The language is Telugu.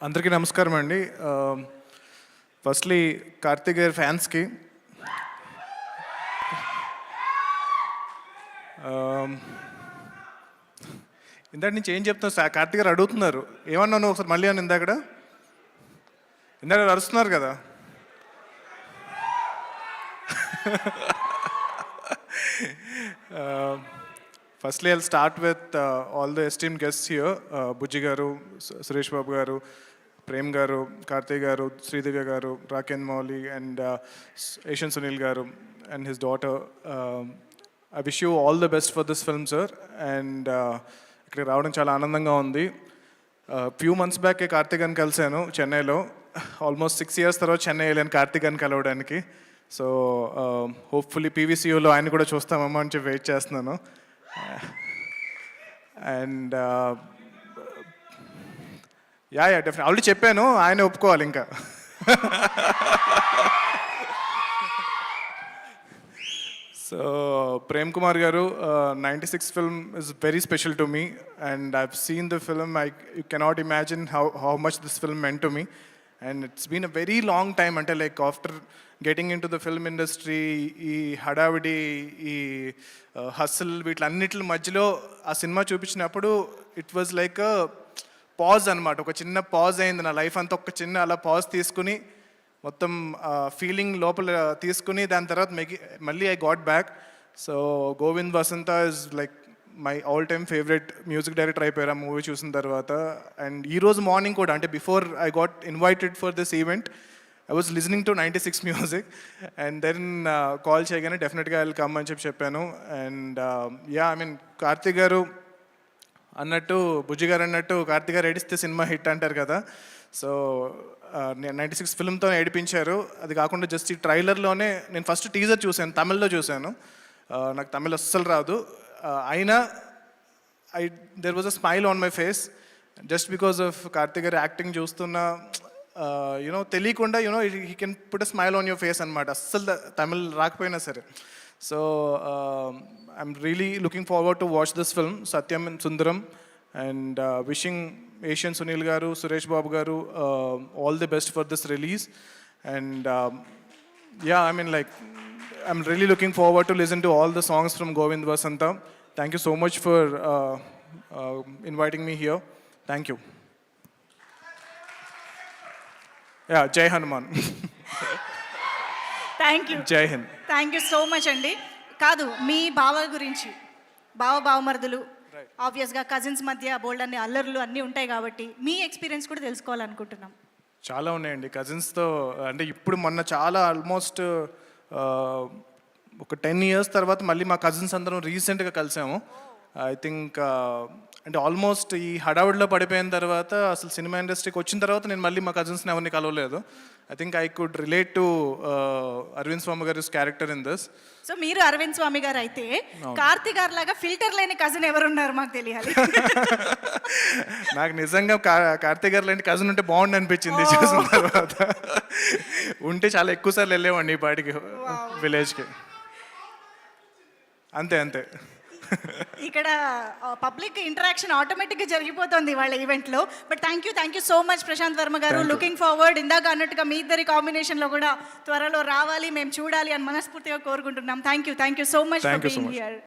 అందరికీ నమస్కారం అండి. ఫస్ట్లీ కార్తీక్ గారి ఫ్యాన్స్కి ఇందాక నుంచి ఏం చెప్తున్నా సార్, కార్తీక్ గారు అడుగుతున్నారు ఏమన్నాను ఒకసారి మళ్ళీ అని ఇందాక అరుస్తున్నారు కదా. Firstly I'll start with all the esteemed guests here, Bujji garu, Suresh బాబు గారు, ప్రేమ్ గారు, కార్తీక్ గారు, శ్రీదివ్య గారు, రాకేన్ మౌలి అండ్ ఏషియన్ సునీల్ గారు and his daughter. I wish you all the best for this film sir. And ఇక్కడికి రావడం చాలా ఆనందంగా ఉంది. ఫ్యూ మంత్స్ బ్యాక్ కార్తీక్ అని కలిశాను చెన్నైలో. ఆల్మోస్ట్ 6 years తర్వాత చెన్నై వెళ్ళాను కార్తీక్ అని కలవడానికి. సో హోప్ఫుల్లీ పీవీసీయూలో ఆయన కూడా చూస్తామేమో అని చెప్పి వెయిట్ చేస్తున్నాను. అండ్ యా డెఫినెట్ ఆల్రెడీ చెప్పాను, ఆయన ఒప్పుకోవాలి ఇంకా. So Prem Kumar garu, 96 film is very special to me and I've seen the film. You cannot imagine how much this film meant to me. And it's been a very long time, అంటే like after getting into the film industry, ఈ హడావిడి, ఈ హస్ల్, వీటిలన్నిటి మధ్యలో ఆ సినిమా చూపించినప్పుడు ఇట్ వాజ్ లైక్ పాజ్ అనమాట. ఒక చిన్న పాజ్ అయింది నా లైఫ్ అంతా. ఒక చిన్న అలా పాజ్ తీసుకుని మొత్తం ఫీలింగ్ లోపల తీసుకుని దాని తర్వాత మళ్ళీ I got back. So Govind Vasantha is like my all time favourite music director అయిపోయారు ఆ మూవీ చూసిన తర్వాత. అండ్ ఈరోజు మార్నింగ్ కూడా, అంటే before I got invited for this event, I was listening to 96 music and then call చేయగానే డెఫినెట్గా ఐ విల్ కమ్ అని చెప్పాను. And yeah I mean Karthik garu అన్నట్టు, బుజ్జి గారు అన్నట్టు, కార్తీక్ గారు ఏడిస్తే సినిమా హిట్ అంటారు కదా. సో 96 ఫిల్మ్తో ఏడిపించారు. అది కాకుండా జస్ట్ ఈ ట్రైలర్లోనే నేను ఫస్ట్ టీజర్ చూశాను, తమిళ్లో చూశాను. నాకు తమిళ్ అస్సలు రాదు. అయినా there was a smile on my face just because of Karthik గారి యాక్టింగ్ చూస్తున్న. యూనో తెలియకుండా he can put a smile on your face అనమాట, అస్సలు తమిళ్ రాకపోయినా సరే. So I'm really looking forward to watch this film Satyam and Sundaram. And wishing Asian Sunil గారు, సురేష్ బాబు గారు all the best for this release. And yeah I mean like I'm really looking forward to listen to all the songs from Govind Vasanta. Thank you so much for inviting me here. Thank you. Yeah, Jai Hanuman. Thank you. Jai Hind. Thank you so much అండి. కాదు, మీ బావ గురించి, బావమరుదులు, ఆబ్వియస్గా కజిన్స్ మధ్య బోల్డ్ అన్ని అల్లర్లు అన్నీ ఉంటాయి కాబట్టి మీ ఎక్స్పీరియన్స్ కూడా తెలుసుకోవాలనుకుంటున్నాం. చాలా ఉన్నాయండి కజిన్స్తో. అంటే ఇప్పుడు మొన్న చాలా ఆల్మోస్ట్ ఒక 10 years తర్వాత మళ్ళీ మా కజిన్స్ అందరం రీసెంట్గా కలిసాము. ఐ థింక్ అంటే ఆల్మోస్ట్ ఈ హడావుడిలో పడిపోయిన తర్వాత, అసలు సినిమా ఇండస్ట్రీకి వచ్చిన తర్వాత నేను మళ్ళీ మా కజిన్స్ని ఎవరిని కలవలేదు. I think I could relate to Arvind Swami గారి క్యారెక్టర్ ఇన్ దిస్. సో మీరు అరవింద్ స్వామి గారు అయితే, కార్తీక్ గారు లాగా ఫిల్టర్ లేని కజిన్ ఎవరున్నారు మాకు తెలియాలి. నాకు నిజంగా కార్తీక్ గారు లాంటి కజిన్ ఉంటే బాగుండు అనిపించింది చూసిన తర్వాత. ఉంటే చాలా ఎక్కువ సార్లు వెళ్ళేవాడిని ఈ పాటికి విలేజ్కి. అంతే ఇక్కడ పబ్లిక్ ఇంటరాక్షన్ ఆటోమేటిక్గా జరిగిపోతుంది వాళ్ళ ఈవెంట్లో. But thank you so much Prashanth Varma garu. Looking forward, ఇందాక అన్నట్టుగా మీ ఇద్దరి కాంబినేషన్లో కూడా త్వరలో రావాలి, మేము చూడాలి అని మనస్ఫూర్తిగా కోరుకుంటున్నాం. Thank you so much for being here.